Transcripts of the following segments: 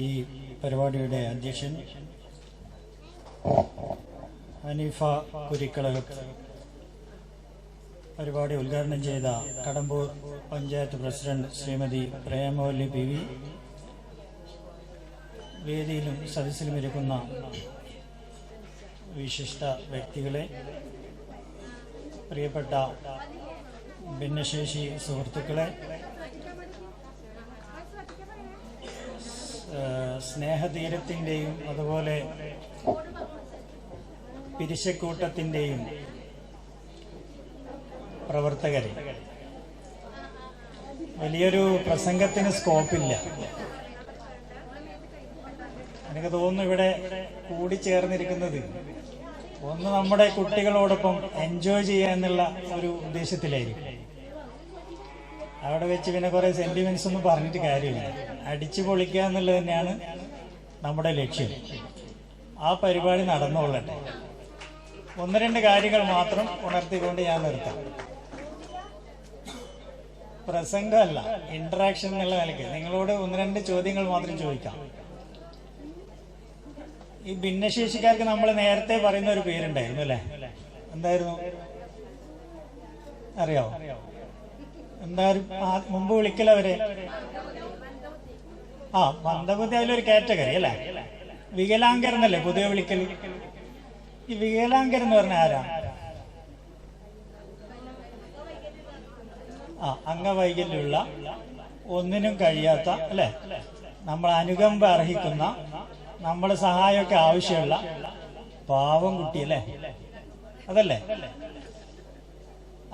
ഈ പരിപാടിയുടെ അധ്യക്ഷൻ ഹനീഫ കുരിക്കളകത്ത്, പരിപാടി ഉദ്ഘാടനം ചെയ്ത Kadambur panchayat president Shrimati Premavalli P V, വേദിയിലും സദസ്സിലും ഇരിക്കുന്ന വിശിഷ്ട വ്യക്തികളെ, പ്രിയപ്പെട്ട ഭിന്നശേഷി സുഹൃത്തുക്കളെ, സ്നേഹതീരത്തിൻ്റെയും അതുപോലെ പിരിശക്കൂട്ടത്തിൻ്റെയും പ്രവർത്തകരെ, വലിയൊരു പ്രസംഗത്തിന് സ്കോപ്പില്ല. എനിക്ക് തോന്നുന്നു ഇവിടെ കൂടിച്ചേർന്നിരിക്കുന്നത് ഒന്ന് നമ്മുടെ കുട്ടികളോടൊപ്പം എൻജോയ് ചെയ്യുക എന്നുള്ള ഒരു ഉദ്ദേശത്തിലായിരിക്കും. അവിടെ വെച്ച് പിന്നെ കുറെ സെന്റിമെന്റ്സ് ഒന്നും പറഞ്ഞിട്ട് കാര്യമില്ല. അടിച്ചു പൊളിക്കുക എന്നുള്ളത് തന്നെയാണ് നമ്മുടെ ലക്ഷ്യം. ആ പരിപാടി നടന്നുകൊള്ളട്ടെ. ഒന്ന് രണ്ട് കാര്യങ്ങൾ മാത്രം ഉണർത്തിക്കൊണ്ട് ഞാൻ നിർത്താം. പ്രസംഗമല്ല, ഇന്ററാക്ഷൻ എന്നുള്ള നിലയ്ക്ക് നിങ്ങളോട് ഒന്ന് രണ്ട് ചോദ്യങ്ങൾ മാത്രം ചോദിക്കാം. ഈ ഭിന്നശേഷിക്കാർക്ക് നമ്മൾ നേരത്തെ പറയുന്ന ഒരു പേരുണ്ടായിരുന്നു അല്ലെ? എന്തായിരുന്നു അറിയോ? എന്തായാലും മുമ്പ് വിളിക്കലവരെ മന്ദബുദ്ധി അതിലൊരു കാറ്റഗറി അല്ലെ? വികലാംഗർ എന്നല്ലേ പൊതുവെ വിളിക്കല്? ഈ വികലാംഗർ എന്ന് പറഞ്ഞ ആരാ? അംഗവൈകല്യമുള്ള, ഒന്നിനും കഴിയാത്ത അല്ലെ, നമ്മൾ അനുകമ്പ അർഹിക്കുന്ന, നമ്മുടെ സഹായമൊക്കെ ആവശ്യമുള്ള പാവം കുട്ടി അല്ലേ? അതല്ലേ?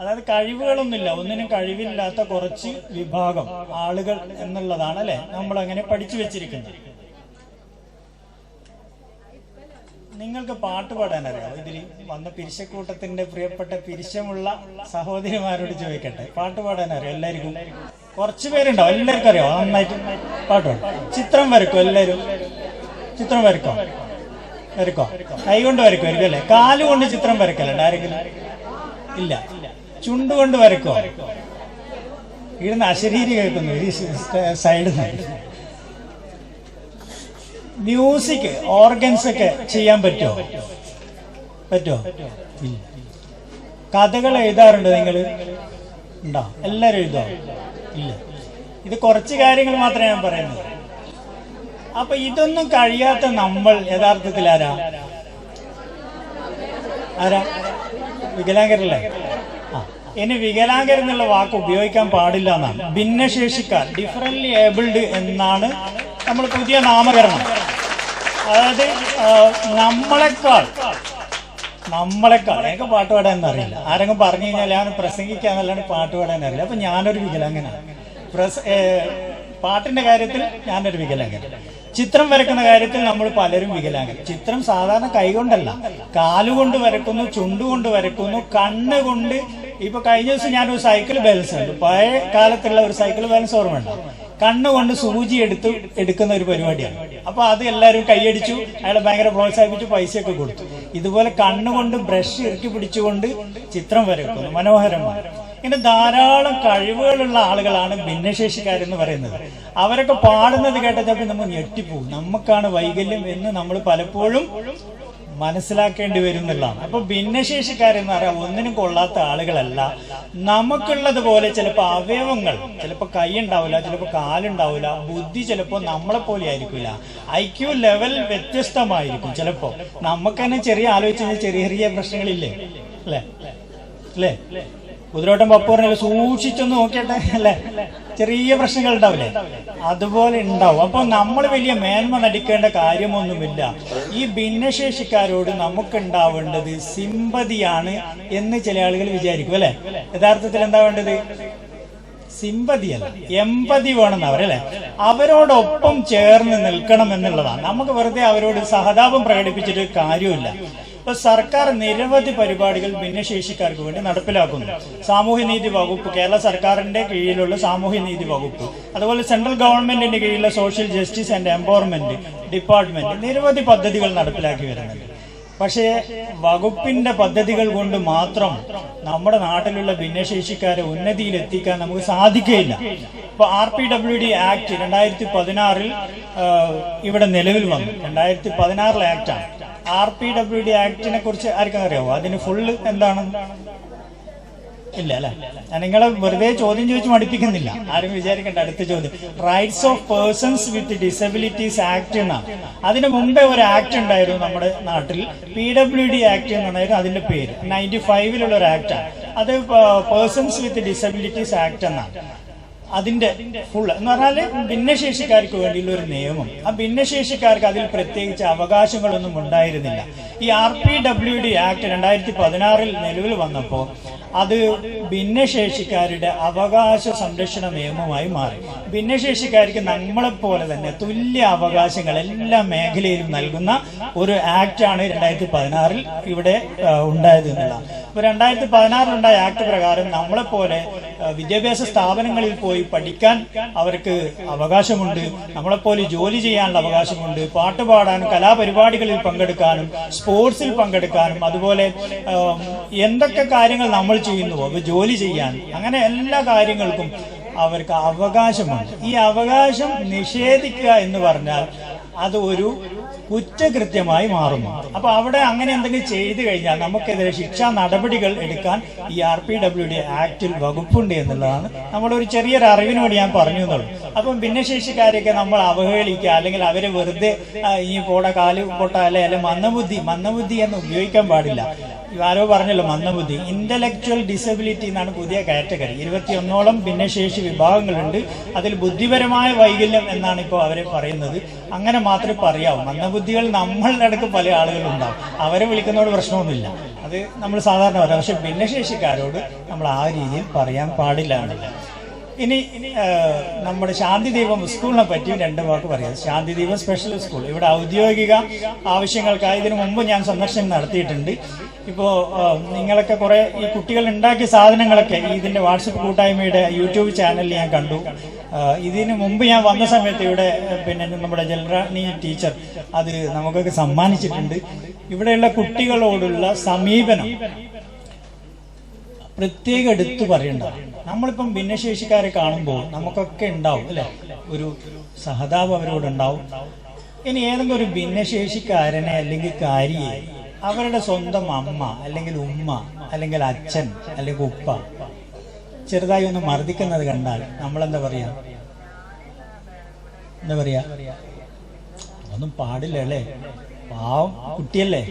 അതായത് കഴിവുകളൊന്നുമില്ല, ഒന്നിനും കഴിവില്ലാത്ത കുറച്ച് വിഭാഗം ആളുകൾ എന്നുള്ളതാണ് അല്ലെ നമ്മൾ അങ്ങനെ പഠിച്ചു വെച്ചിരിക്കുന്നത്. നിങ്ങൾക്ക് പാട്ട് പാടാൻ അറിയാം? ഇതിൽ വന്ന പിരിശക്കൂട്ടത്തിന്റെ പ്രിയപ്പെട്ട പിരിശമുള്ള സഹോദരിമാരോട് ചോദിക്കട്ടെ, പാട്ട് പാടാൻ അറിയാം എല്ലാവർക്കും? കുറച്ചു പേരുണ്ടാവും, എല്ലാവർക്കും അറിയാം നന്നായിട്ട് പാട്ട് പാടും. ചിത്രം വരക്കും എല്ലാവരും? ചിത്രം വരക്കോ? കൈകൊണ്ട് വരക്കുമായിരിക്കും അല്ലെ? കാലുകൊണ്ട് ചിത്രം വരക്കല്ല ആരെങ്കിലും? ഇല്ല. ചുണ്ടുകൊണ്ട് വരക്കോ? ഇവിടുന്ന് അശരീരി കേൾക്കുന്നു ഈ സൈഡിൽ നിന്ന്. മ്യൂസിക്, ഓർഗൻസ് ഒക്കെ ചെയ്യാൻ പറ്റുമോ? ഇല്ല. കഥകൾ എഴുതാറുണ്ടോ നിങ്ങൾ? ഉണ്ടോ? എല്ലാരും എഴുതോ? ഇല്ല. ഇത് കുറച്ച് കാര്യങ്ങൾ മാത്രമേ ഞാൻ പറയുന്നത്. അപ്പൊ ഇതൊന്നും കഴിയാത്ത നമ്മൾ യഥാർത്ഥത്തിൽ ആരാ? വികലാംഗരല്ലേ? ഇനി വികലാംഗർ എന്നുള്ള വാക്ക് ഉപയോഗിക്കാൻ പാടില്ല എന്നാണ്. ഭിന്നശേഷിക്കാർ, ഡിഫറൻറ്റ്ലി ഏബിൾഡ് എന്നാണ് നമ്മൾ പുതിയ നാമകരണം. അതായത് നമ്മളെക്കാൾ എനിക്ക് പാട്ട് പാടാൻ അറിയില്ല. ആരെങ്കിലും പറഞ്ഞു കഴിഞ്ഞാൽ ഞാൻ പ്രസംഗിക്കാന്നല്ലാണ്ട് പാട്ട് പാടാൻ അറിയില്ല. അപ്പൊ ഞാനൊരു വികലാംഗനാണ്. പാട്ടിന്റെ കാര്യത്തിൽ ഞാനൊരു വികലാംഗൻ. ചിത്രം വരക്കുന്ന കാര്യത്തിൽ നമ്മൾ പലരും വികലാംഗൻ. ചിത്രം സാധാരണ കൈകൊണ്ടല്ല, കാലുകൊണ്ട് വരക്കുന്നു, ചുണ്ടുകൊണ്ട് വരക്കുന്നു, കണ്ണുകൊണ്ട്. ഇപ്പൊ കഴിഞ്ഞ ദിവസം ഞാനൊരു സൈക്കിൾ ബാലൻസ് ഉണ്ട്, പഴയ കാലത്തുള്ള ഒരു സൈക്കിൾ ബാലൻസ് ഓർമ്മയുണ്ട്. കണ്ണുകൊണ്ട് സൂചി എടുക്കുന്ന ഒരു പരിപാടിയാണ്. അപ്പൊ അത് എല്ലാവരും കൈയടിച്ചു, അയാളെ ഭയങ്കര പ്രോത്സാഹിപ്പിച്ചു, പൈസയൊക്കെ കൊടുത്തു. ഇതുപോലെ കണ്ണുകൊണ്ട് ബ്രഷ് ഇറക്കി പിടിച്ചുകൊണ്ട് ചിത്രം വരക്കുന്നു, മനോഹരമാണ്. ഇങ്ങനെ ധാരാളം കഴിവുകളുള്ള ആളുകളാണ് ഭിന്നശേഷിക്കാരെന്ന് പറയുന്നത്. അവരൊക്കെ പാടുന്നത് കേട്ടപ്പോൾ നമ്മൾ ഞെട്ടിപ്പോകും. നമുക്കാണ് വൈകല്യം എന്ന് നമ്മൾ പലപ്പോഴും മനസ്സിലാക്കേണ്ടി വരും എന്നുള്ളതാണ്. അപ്പൊ ഭിന്നശേഷിക്കാരെന്ന് പറയാം ഒന്നിനും കൊള്ളാത്ത ആളുകളല്ല. നമുക്കുള്ളതുപോലെ ചിലപ്പോൾ അവയവങ്ങൾ, ചിലപ്പോൾ കൈ ഉണ്ടാവില്ല, ചിലപ്പോൾ കാലുണ്ടാവില്ല, ബുദ്ധി ചിലപ്പോൾ നമ്മളെ പോലെ ആയിരിക്കില്ല, IQ ലെവൽ വ്യത്യസ്തമായിരിക്കും. ചിലപ്പോൾ നമുക്ക് തന്നെ ചെറിയ ആലോചിച്ച് ചെറിയ ചെറിയ പ്രശ്നങ്ങളില്ലേ അല്ലേ? കുതിരോട്ടം പപ്പൂറിനെ സൂക്ഷിച്ചൊന്ന് നോക്കിയട്ടെ അല്ലെ? ചെറിയ പ്രശ്നങ്ങൾ ഉണ്ടാവില്ലേ? അതുപോലെ ഉണ്ടാവും. അപ്പൊ നമ്മൾ വലിയ മേന്മ നടിക്കേണ്ട കാര്യമൊന്നുമില്ല. ഈ ഭിന്നശേഷിക്കാരോട് നമുക്കുണ്ടാവേണ്ടത് സിമ്പതിയാണ് എന്ന് ചില ആളുകൾ വിചാരിക്കും അല്ലെ? യഥാർത്ഥത്തിൽ എന്താ വേണ്ടത്? സിമ്പതിയല്ല, എമ്പതി വേണമെന്ന് അവരല്ലേ? അവരോടൊപ്പം ചേർന്ന് നിൽക്കണം എന്നുള്ളതാണ്. നമുക്ക് വെറുതെ അവരോട് സഹതാപം പ്രകടിപ്പിച്ചിട്ട് കാര്യമില്ല. ഇപ്പൊ സർക്കാർ നിരവധി പരിപാടികൾ ഭിന്നശേഷിക്കാർക്ക് വേണ്ടി നടപ്പിലാക്കുന്നു. സാമൂഹ്യനീതി വകുപ്പ്, കേരള സർക്കാരിന്റെ കീഴിലുള്ള സാമൂഹ്യനീതി വകുപ്പ്, അതുപോലെ സെൻട്രൽ ഗവൺമെന്റിന്റെ കീഴിലുള്ള social justice and empowerment department നിരവധി പദ്ധതികൾ നടപ്പിലാക്കി വരുന്നുണ്ട്. പക്ഷേ വകുപ്പിന്റെ പദ്ധതികൾ കൊണ്ട് മാത്രം നമ്മുടെ നാട്ടിലുള്ള ഭിന്നശേഷിക്കാരെ ഉന്നതിയിൽ എത്തിക്കാൻ നമുക്ക് സാധിക്കുകയില്ല. ഇപ്പൊ RPWD ആക്ട് 2016 ഇവിടെ നിലവിൽ വന്നു. 2016 ആക്ടാണ്. RPWD ആക്ടിനെ കുറിച്ച് ആർക്കും അറിയാവോ? അതിന് ഫുള്ള് എന്താണ്? ഇല്ല അല്ലെ? ഞാൻ നിങ്ങളെ വെറുതെ ചോദ്യം ചോദിച്ച് മടിപ്പിക്കുന്നില്ല, ആരും വിചാരിക്കണ്ട. അടുത്ത ചോദ്യം rights of persons with disabilities act എന്നാണ്. അതിന് മുമ്പേ ഒരു ആക്ട് ഉണ്ടായിരുന്നു നമ്മുടെ നാട്ടിൽ, PWD ആക്ട് എന്നായിരുന്നു അതിന്റെ പേര്. 95 ഒരു ആക്ടാണ് അത്, പേഴ്സൺസ് വിത്ത് ഡിസബിലിറ്റീസ് ആക്ട് എന്നാണ് അതിന്റെ ഫുൾ എന്ന് പറഞ്ഞാല് ഭിന്നശേഷിക്കാർക്ക് വേണ്ടിയുള്ള ഒരു നിയമം. ആ ഭിന്നശേഷിക്കാർക്ക് അതിൽ പ്രത്യേകിച്ച് അവകാശങ്ങളൊന്നും ഉണ്ടായിരുന്നില്ല. ഈ RPWD ആക്ട് 2016 നിലവിൽ വന്നപ്പോൾ അത് ഭിന്നശേഷിക്കാരുടെ അവകാശ സംരക്ഷണ നിയമമായി മാറി. ഭിന്നശേഷിക്കാർക്ക് നമ്മളെപ്പോലെ തന്നെ തുല്യ അവകാശങ്ങൾ എല്ലാ മേഖലയിലും നൽകുന്ന ഒരു ആക്ടാണ് 2016 ഇവിടെ ഉണ്ടായത് എന്നുള്ളതാണ്. ഇപ്പൊ 2016 ഉണ്ടായ ആക്ട് പ്രകാരം നമ്മളെപ്പോലെ വിദ്യാഭ്യാസ സ്ഥാപനങ്ങളിൽ പോയി പഠിക്കാൻ അവർക്ക് അവകാശമുണ്ട്, നമ്മളെപ്പോലെ ജോലി ചെയ്യാനുള്ള അവകാശമുണ്ട്, പാട്ട് പാടാനും കലാപരിപാടികളിൽ പങ്കെടുക്കാനും സ്പോർട്സിൽ പങ്കെടുക്കാനും അതുപോലെ എന്തൊക്കെ കാര്യങ്ങൾ നമ്മൾ ചെയ്യുന്നുവോ ജോലി ചെയ്യാൻ, അങ്ങനെ എല്ലാ കാര്യങ്ങൾക്കും അവർക്ക് അവകാശമുണ്ട്. ഈ അവകാശം നിഷേധിക്കുക എന്ന് പറഞ്ഞാൽ അത് ഒരു കുറ്റകൃത്യമായി മാറുന്നു. അപ്പൊ അവിടെ അങ്ങനെ എന്തെങ്കിലും ചെയ്തു കഴിഞ്ഞാൽ നമുക്കെതിരെ ശിക്ഷാ നടപടികൾ എടുക്കാൻ ഈ RPWD ആക്ടിൽ വകുപ്പുണ്ട് എന്നുള്ളതാണ് നമ്മളൊരു ചെറിയൊരു അറിവിന് വേണ്ടി ഞാൻ പറഞ്ഞു എന്നുള്ളൂ. അപ്പം ഭിന്നശേഷിക്കാരെയൊക്കെ നമ്മൾ അവഹേളിക്കുക അല്ലെങ്കിൽ അവരെ വെറുതെ ഈ കാല് പൊട്ട അല്ലെ മന്ദബുദ്ധി എന്ന് ഉപയോഗിക്കാൻ പാടില്ല. ആരോ പറഞ്ഞല്ലോ മന്ദബുദ്ധി. ഇന്റലക്ച്വൽ ഡിസബിലിറ്റി എന്നാണ് പുതിയ കാറ്റഗറി. 21ഓളം ഭിന്നശേഷി വിഭാഗങ്ങളുണ്ട്. അതിൽ ബുദ്ധിപരമായ വൈകല്യം എന്നാണ് ഇപ്പോൾ അവരെ പറയുന്നത്. അങ്ങനെ മാത്രമേ പറയാവൂ. മന്ദബുദ്ധികൾ നമ്മളുടെ അടുക്ക് പല ആളുകളുണ്ടാവും, അവരെ വിളിക്കുന്നതോട് പ്രശ്നമൊന്നുമില്ല, അത് നമ്മൾ സാധാരണ പറയാം. പക്ഷെ ഭിന്നശേഷിക്കാരോട് നമ്മൾ ആ രീതിയിൽ പറയാൻ പാടില്ല എന്നില്ല. ഇനി നമ്മുടെ ശാന്തിദീപം സ്കൂളിനെ പറ്റി 2 വാക്ക് പറയാം. ശാന്തിദീപം സ്പെഷ്യൽ സ്കൂൾ ഇവിടെ ഔദ്യോഗിക ആവശ്യങ്ങൾക്കായി ഇതിനു മുമ്പ് ഞാൻ സന്ദർശനം നടത്തിയിട്ടുണ്ട്. ഇപ്പോ നിങ്ങളൊക്കെ കുറെ ഈ കുട്ടികൾ ഉണ്ടാക്കിയ സാധനങ്ങളൊക്കെ ഇതിന്റെ വാട്സപ്പ് കൂട്ടായ്മയുടെ യൂട്യൂബ് ചാനലിൽ ഞാൻ കണ്ടു. ഇതിനു മുമ്പ് ഞാൻ വന്ന സമയത്ത് ഇവിടെ നമ്മുടെ ജലറാണി ടീച്ചർ അത് നമുക്കൊക്കെ സമ്മാനിച്ചിട്ടുണ്ട്. ഇവിടെയുള്ള കുട്ടികളോടുള്ള സമീപനം പ്രത്യേകം എടുത്തു പറയണ്ട. നമ്മളിപ്പം ഭിന്നശേഷിക്കാരെ കാണുമ്പോൾ നമുക്കൊക്കെ ഉണ്ടാവും അല്ലെ, ഒരു സഹതാപം അവരോടുണ്ടാവും. ഇനി ഏതെങ്കിലും ഒരു ഭിന്നശേഷിക്കാരനെ അല്ലെങ്കിൽ കാരിയെ അവരുടെ സ്വന്തം അമ്മ അല്ലെങ്കിൽ ഉമ്മ അല്ലെങ്കിൽ അച്ഛൻ അല്ലെങ്കിൽ ഉപ്പ ചെറുതായി ഒന്ന് മർദ്ദിക്കുന്നത് കണ്ടാൽ നമ്മളെന്താ പറയാ? ഒന്നും പാടില്ല അല്ലേ, പാവം കുട്ടിയല്ലേ,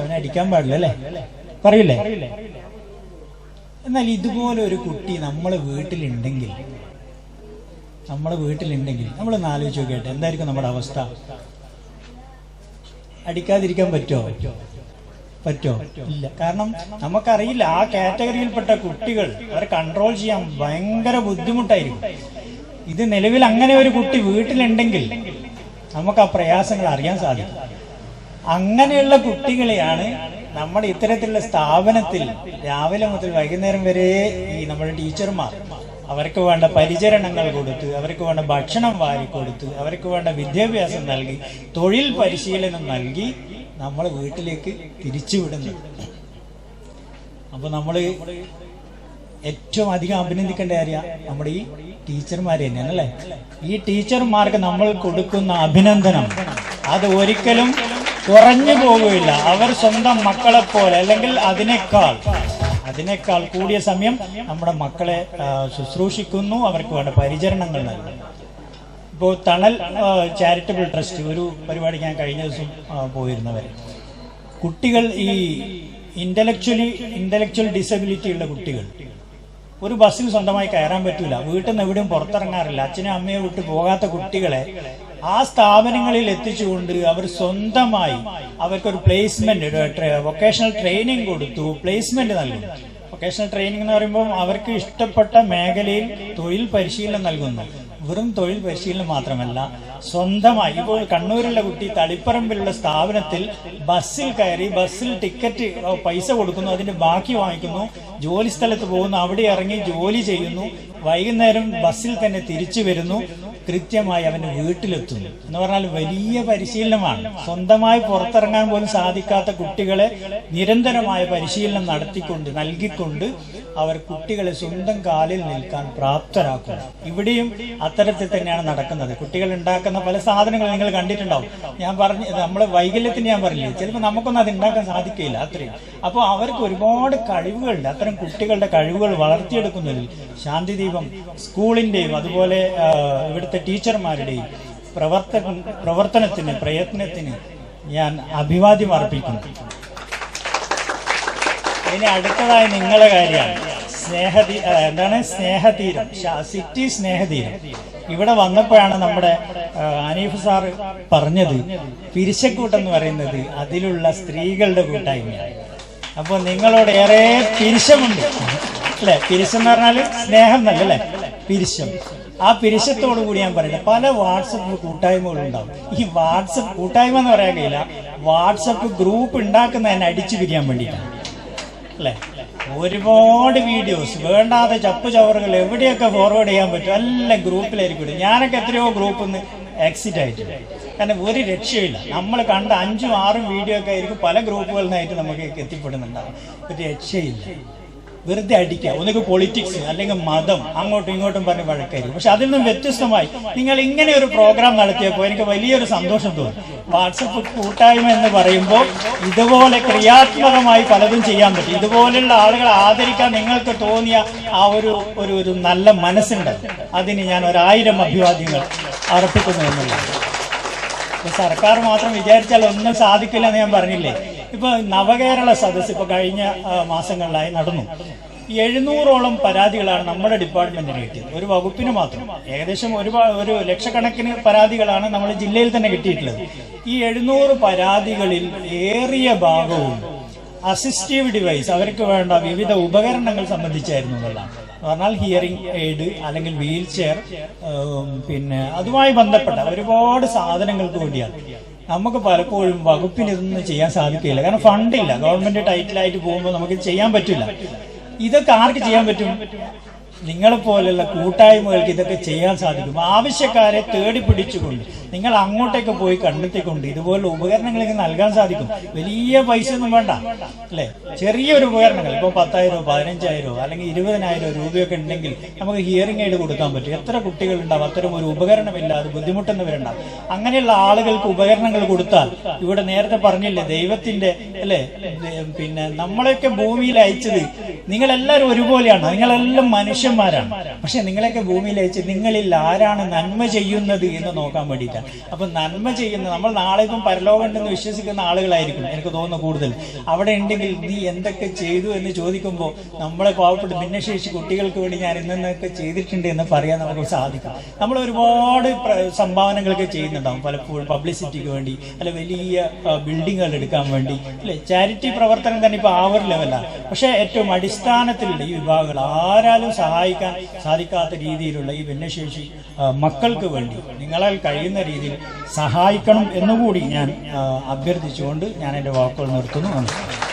അവനെ അടിക്കാൻ പാടില്ല അല്ലേ, പറയില്ലേ? എന്നാൽ ഇതുപോലെ ഒരു കുട്ടി നമ്മളെ വീട്ടിലുണ്ടെങ്കിൽ നമ്മളൊന്ന് ആലോചിച്ച് നോക്കിയിട്ട് എന്തായിരിക്കും നമ്മുടെ അവസ്ഥ? അടിക്കാതിരിക്കാൻ പറ്റോ? ഇല്ല. കാരണം നമുക്കറിയില്ല, ആ കാറ്റഗറിയിൽപ്പെട്ട കുട്ടികൾ അവരെ കൺട്രോൾ ചെയ്യാൻ ഭയങ്കര ബുദ്ധിമുട്ടായിരിക്കും. ഇത് നിലവിൽ അങ്ങനെ ഒരു കുട്ടി വീട്ടിലുണ്ടെങ്കിൽ നമുക്ക് ആ പ്രയാസങ്ങൾ അറിയാൻ സാധിക്കും. അങ്ങനെയുള്ള കുട്ടികളെയാണ് നമ്മുടെ ഇത്തരത്തിലുള്ള സ്ഥാപനത്തിൽ രാവിലെ മുതൽ വൈകുന്നേരം വരെ ഈ നമ്മുടെ ടീച്ചർമാർ അവർക്ക് വേണ്ട പരിചരണങ്ങൾ കൊടുത്ത്, അവർക്ക് വേണ്ട ഭക്ഷണം വാരിക്കൊടുത്ത്, അവർക്ക് വേണ്ട വിദ്യാഭ്യാസം നൽകി, തൊഴിൽ പരിശീലനം നൽകി നമ്മൾ വീട്ടിലേക്ക് തിരിച്ചുവിടുന്നു. അപ്പൊ നമ്മൾ ഏറ്റവും അധികം അഭിനന്ദിക്കേണ്ട കാര്യം നമ്മുടെ ഈ ടീച്ചർമാരെ തന്നെയാണ് അല്ലെ. ഈ ടീച്ചർമാർക്ക് നമ്മൾ കൊടുക്കുന്ന അഭിനന്ദനം അത് ഒരിക്കലും കുറഞ്ഞു പോകുകയില്ല. അവർ സ്വന്തം മക്കളെ പോലെ അല്ലെങ്കിൽ അതിനേക്കാൾ കൂടിയ സമയം നമ്മുടെ മക്കളെ ശുശ്രൂഷിക്കുന്നു, അവർക്ക് വേണ്ട പരിചരണങ്ങൾ നൽകുന്നു. ഇപ്പോൾ തണൽ ചാരിറ്റബിൾ ട്രസ്റ്റ് ഒരു പരിപാടി ഞാൻ കഴിഞ്ഞ ദിവസം പോയിരുന്നവരെ കുട്ടികൾ ഈ ഇന്റലക്ച്വൽ ഡിസബിലിറ്റി ഉള്ള കുട്ടികൾ ഒരു ബസ്സിൽ സ്വന്തമായി കയറാൻ പറ്റൂല, വീട്ടിൽ നിന്ന് എവിടെയും പുറത്തിറങ്ങാറില്ല, അച്ഛനും അമ്മയെ വിട്ട് പോകാത്ത കുട്ടികളെ ആ സ്ഥാപനങ്ങളിൽ എത്തിച്ചുകൊണ്ട് അവർ സ്വന്തമായി അവർക്കൊരു പ്ലേസ്മെന്റ്, വൊക്കേഷണൽ ട്രെയിനിങ് കൊടുത്തു, പ്ലേസ്മെന്റ് നൽകുന്നു. വൊക്കേഷണൽ ട്രെയിനിങ് എന്ന് പറയുമ്പോൾ അവർക്ക് ഇഷ്ടപ്പെട്ട മേഖലയിൽ തൊഴിൽ പരിശീലനം നൽകുന്നു. വെറും തൊഴിൽ പരിശീലനം മാത്രമല്ല, സ്വന്തമായി ഇപ്പോൾ കണ്ണൂരുള്ള കുട്ടി തളിപ്പറമ്പിലുള്ള സ്ഥാപനത്തിൽ ബസ്സിൽ കയറി ബസ്സിൽ ടിക്കറ്റ് പൈസ കൊടുക്കുന്നു, അതിന്റെ ബാക്കി വാങ്ങിക്കുന്നു, ജോലി സ്ഥലത്ത് പോകുന്നു, അവിടെ ഇറങ്ങി ജോലി ചെയ്യുന്നു, വൈകുന്നേരം ബസ്സിൽ തന്നെ തിരിച്ചു വരുന്നു, കൃത്യമായി അവന്റെ വീട്ടിലെത്തുന്നു എന്ന് പറഞ്ഞാൽ വലിയ പരിശീലനമാണ്. സ്വന്തമായി പുറത്തിറങ്ങാൻ പോലും സാധിക്കാത്ത കുട്ടികളെ നിരന്തരമായ പരിശീലനം നൽകിക്കൊണ്ട് അവർ കുട്ടികളെ സ്വന്തം കാലിൽ നിൽക്കാൻ പ്രാപ്തരാക്കും. ഇവിടെയും അത്തരത്തിൽ തന്നെയാണ് നടക്കുന്നത്. കുട്ടികൾ ഉണ്ടാക്കുന്ന പല സാധനങ്ങൾ നിങ്ങൾ കണ്ടിട്ടുണ്ടാവും. ഞാൻ പറഞ്ഞു, നമ്മളെ വൈകല്യത്തിന് ഞാൻ പറഞ്ഞില്ലേ, ചിലപ്പോൾ നമുക്കൊന്നും അത് ഉണ്ടാക്കാൻ സാധിക്കില്ല അത്രയും. അപ്പോൾ അവർക്ക് ഒരുപാട് കഴിവുകളുണ്ട്. അത്തരം കുട്ടികളുടെ കഴിവുകൾ വളർത്തിയെടുക്കുന്നതിൽ ശാന്തിദീപം സ്കൂളിന്റെയും അതുപോലെ ഇവിടുത്തെ ടീച്ചർമാരുടെയും പ്രയത്നത്തിന് ഞാൻ അഭിവാദ്യം അർപ്പിക്കുന്നു. ഇനി അടുത്തതായി നിങ്ങളെ കാര്യമാണ് സ്നേഹതീരം, സിറ്റി സ്നേഹതീരം. ഇവിടെ വന്നപ്പോഴാണ് നമ്മുടെ ഹനീഫ് സാറ് പറഞ്ഞത് പിരിശക്കൂട്ടെന്ന് പറയുന്നത് അതിലുള്ള സ്ത്രീകളുടെ കൂട്ടായ്മയാണ്. അപ്പോൾ നിങ്ങളോട് ഏറെ പിരിശമുണ്ട് അല്ലെ? പിരിശം എന്ന് പറഞ്ഞാൽ സ്നേഹം എന്നല്ലേ പിരിശം. ആ പിരിശത്തോടു കൂടി ഞാൻ പറയുന്നത് പല വാട്സപ്പ് കൂട്ടായ്മകളുണ്ടാവും. ഈ വാട്സപ്പ് കൂട്ടായ്മ എന്ന് പറയാൻ കഴിയില്ല, വാട്സപ്പ് ഗ്രൂപ്പ് ഉണ്ടാക്കുന്നതിനെ അടിച്ചു പിരിയാൻ വേണ്ടിയിട്ടാണ് അല്ലെ? ഒരുപാട് വീഡിയോസ് വേണ്ടാതെ ചപ്പുചവറുകൾ എവിടെയൊക്കെ ഫോർവേഡ് ചെയ്യാൻ പറ്റും എല്ലാം ഗ്രൂപ്പിലായിരിക്കും. ഞാനൊക്കെ എത്രയോ ഗ്രൂപ്പിൽ നിന്ന് എക്സിറ്റ് ആയിട്ടില്ല. കാരണം ഒരു രക്ഷയില്ല. നമ്മൾ കണ്ട 5ഉം 6ഉം വീഡിയോ ഒക്കെ ആയിരിക്കും പല ഗ്രൂപ്പുകളിൽ നിന്നായിട്ട് നമുക്ക് എത്തിപ്പെടുന്നുണ്ടാവും. ഒരു രക്ഷയില്ല. വെറുതെ അടിക്കുക. ഒന്നുകിൽ പൊളിറ്റിക്സ് അല്ലെങ്കിൽ മതം, അങ്ങോട്ടും ഇങ്ങോട്ടും പറഞ്ഞ് വഴക്കായിരിക്കും. പക്ഷെ അതിൽ നിന്നും വ്യത്യസ്തമായി നിങ്ങൾ ഇങ്ങനെ ഒരു പ്രോഗ്രാം നടത്തിയപ്പോൾ എനിക്ക് വലിയൊരു സന്തോഷം തോന്നി. വാട്സപ്പ് കൂട്ടായ്മ എന്ന് പറയുമ്പോൾ ഇതുപോലെ ക്രിയാത്മകമായി പലതും ചെയ്യാൻ പറ്റും. ഇതുപോലുള്ള ആളുകളെ ആദരിക്കാൻ നിങ്ങൾക്ക് തോന്നിയ ആ ഒരു നല്ല മനസ്സുണ്ട്. അതിന് ഞാൻ 1000 അഭിവാദ്യങ്ങൾ അർപ്പിക്കുന്നു എന്നുള്ളത്. സർക്കാർ മാത്രം വിചാരിച്ചാൽ ഒന്നും സാധിക്കില്ല എന്ന് ഞാൻ പറഞ്ഞില്ലേ. ഇപ്പൊ നവകേരള സദസ് ഇപ്പൊ കഴിഞ്ഞ മാസങ്ങളിലായി നടന്നു. 700ഓളം പരാതികളാണ് നമ്മുടെ ഡിപ്പാർട്ട്മെന്റിന് കിട്ടിയത്, ഒരു വകുപ്പിന് മാത്രം. ഏകദേശം ഒരു ലക്ഷക്കണക്കിന് പരാതികളാണ് നമ്മുടെ ജില്ലയിൽ തന്നെ കിട്ടിയിട്ടുള്ളത്. ഈ 700 പരാതികളിൽ ഏറിയ ഭാഗവും അസിസ്റ്റീവ് ഡിവൈസ്, അവർക്ക് വേണ്ട വിവിധ ഉപകരണങ്ങൾ സംബന്ധിച്ചായിരുന്നു എന്നുള്ളതാണ്. പറഞ്ഞാൽ ഹിയറിംഗ് എയ്ഡ് അല്ലെങ്കിൽ വീൽ ചെയർ, പിന്നെ അതുമായി ബന്ധപ്പെട്ട ഒരുപാട് സാധനങ്ങൾക്ക് വേണ്ടിയാണ്. നമുക്ക് പലപ്പോഴും വകുപ്പിന് ഇതൊന്നും ചെയ്യാൻ സാധിക്കില്ല. കാരണം ഫണ്ടില്ല. ഗവൺമെന്റ് ടൈറ്റിലായിട്ട് പോകുമ്പോൾ നമുക്ക് ചെയ്യാൻ പറ്റില്ല. ഇതൊക്കെ ആർക്ക് ചെയ്യാൻ പറ്റും? നിങ്ങളെപ്പോലുള്ള കൂട്ടായ്മകൾക്ക് ഇതൊക്കെ ചെയ്യാൻ സാധിക്കും. ആവശ്യക്കാരെ തേടി പിടിച്ചുകൊണ്ട് നിങ്ങൾ അങ്ങോട്ടേക്ക് പോയി കണ്ടെത്തിക്കൊണ്ട് ഇതുപോലുള്ള ഉപകരണങ്ങൾ നൽകാൻ സാധിക്കും. വലിയ പൈസ ഒന്നും വേണ്ട അല്ലെ? ചെറിയൊരു ഉപകരണങ്ങൾ ഇപ്പോൾ 10,000 15,000 അല്ലെങ്കിൽ 20,000 രൂപയൊക്കെ ഉണ്ടെങ്കിൽ നമുക്ക് ഹിയറിംഗ് എയ്ഡ് കൊടുക്കാൻ പറ്റും. എത്ര കുട്ടികളുണ്ടാവും അത്തരം ഒരു ഉപകരണമില്ലാതെ ബുദ്ധിമുട്ടുന്നവരുണ്ടാവും. അങ്ങനെയുള്ള ആളുകൾക്ക് ഉപകരണങ്ങൾ കൊടുത്താൽ, ഇവിടെ നേരത്തെ പറഞ്ഞില്ലേ ദൈവത്തിന്റെ അല്ലെ, പിന്നെ നമ്മളെയൊക്കെ ഭൂമിയിൽ അയച്ചത് നിങ്ങളെല്ലാവരും ഒരുപോലെയാണ്. നിങ്ങളെല്ലാം മനുഷ്യന്മാരാണ്. പക്ഷെ നിങ്ങളെയൊക്കെ ഭൂമിയിൽ അയച്ച് നിങ്ങളിൽ ആരാണ് നന്മ ചെയ്യുന്നത് എന്ന് നോക്കാൻ വേണ്ടിയിട്ടാണ്. അപ്പൊ നന്മ ചെയ്യുന്ന നമ്മൾ നാളെ ഇപ്പം പരലോകം ഉണ്ടെന്ന് വിശ്വസിക്കുന്ന ആളുകളായിരിക്കും എനിക്ക് തോന്നുന്നു കൂടുതൽ. അവിടെ ഉണ്ടെങ്കിൽ നീ എന്തൊക്കെ ചെയ്തു എന്ന് ചോദിക്കുമ്പോൾ നമ്മളെ പാവപ്പെട്ട ഭിന്നശേഷി കുട്ടികൾക്ക് വേണ്ടി ഞാൻ ഇന്നൊക്കെ ചെയ്തിട്ടുണ്ട് എന്ന് പറയാൻ നമുക്ക് സാധിക്കും. നമ്മൾ ഒരുപാട് സംഭാവനകളൊക്കെ ചെയ്യുന്നുണ്ടാവും, പലപ്പോഴും പബ്ലിസിറ്റിക്ക് വേണ്ടി അല്ലെ, വലിയ ബിൽഡിങ്ങുകൾ എടുക്കാൻ വേണ്ടി അല്ലെ. ചാരിറ്റി പ്രവർത്തനം തന്നെ ഇപ്പൊ ആവർ ലെവലാണ്. പക്ഷെ ഏറ്റവും അടിസ്ഥാനത്തിലുള്ള ഈ വിഭാഗങ്ങൾ ആരാലും സഹായിക്കാൻ സാധിക്കാത്ത രീതിയിലുള്ള ഈ ഭിന്നശേഷി മക്കൾക്ക് വേണ്ടി നിങ്ങളാൽ കഴിയുന്ന രീതിയിൽ സഹായിക്കണം എന്നുകൂടി ഞാൻ അഭ്യർത്ഥിച്ചുകൊണ്ട് ഞാൻ എൻ്റെ വാക്കുകൾ നിർത്തുന്നു. നമസ്കാരം.